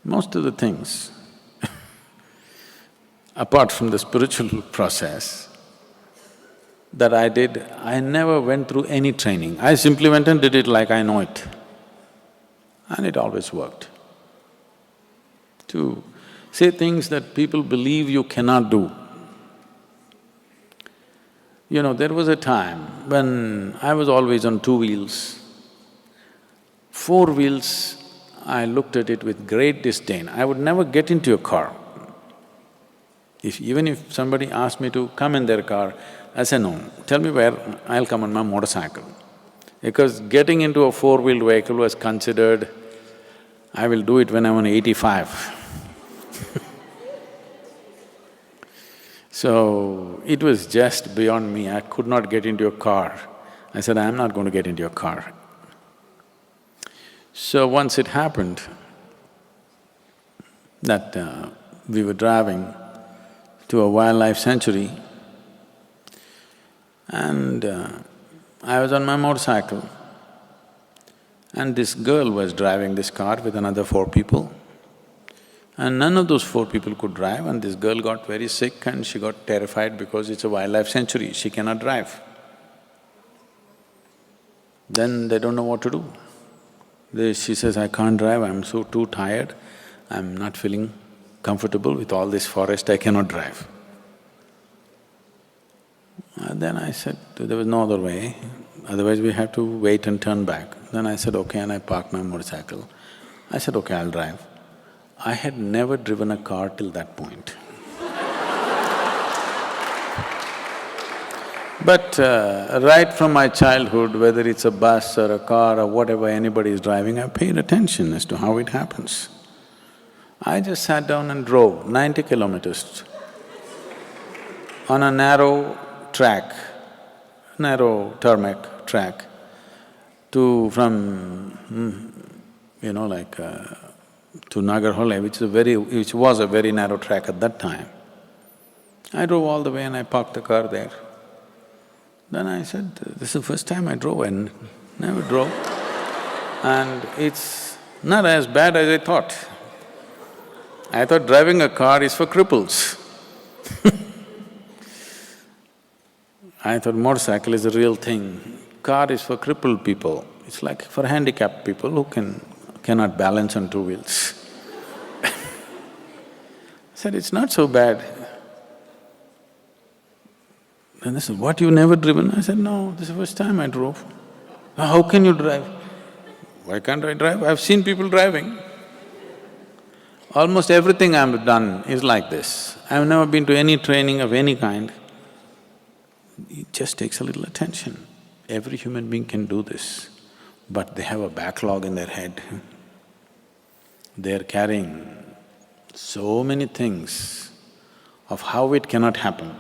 Most of the things, apart from the spiritual process that I did, I never went through any training. I simply went and did it like I know it. And it always worked. To say things that people believe you cannot do. You know, there was a time when I was always on two wheels. Four wheels, I looked at it with great disdain. I would never get into a car. Even if somebody asked me to come in their car, I say, no, tell me where, I'll come on my motorcycle. Because getting into a four-wheeled vehicle was considered, I will do it when I'm 85. So, it was just beyond me, I could not get into a car. I said, I'm not going to get into a car. So once it happened that we were driving to a wildlife sanctuary and I was on my motorcycle and this girl was driving this car with another four people. And none of those four people could drive and this girl got very sick and she got terrified because it's a wildlife sanctuary, she cannot drive. Then they don't know what to do. She says, I can't drive, I'm so too tired, I'm not feeling comfortable with all this forest, I cannot drive. And then I said, there was no other way, otherwise we have to wait and turn back. Then I said, okay, and I parked my motorcycle. I said, okay, I'll drive. I had never driven a car till that point. But right from my childhood, whether it's a bus or a car or whatever anybody is driving, I paid attention as to how it happens. I just sat down and drove 90 kilometers on a narrow track, narrow tarmac track from, to Nagarhole, which was a very narrow track at that time. I drove all the way and I parked the car there. Then I said, this is the first time I drove and never drove. And it's not as bad as I thought. I thought driving a car is for cripples. I thought motorcycle is a real thing, car is for crippled people. It's like for handicapped people who cannot balance on two wheels. I said, it's not so bad. And they said, what, you never driven? I said, no, this is the first time I drove. How can you drive? Why can't I drive? I've seen people driving. Almost everything I've done is like this. I've never been to any training of any kind. It just takes a little attention. Every human being can do this, but they have a backlog in their head. They're carrying so many things of how it cannot happen.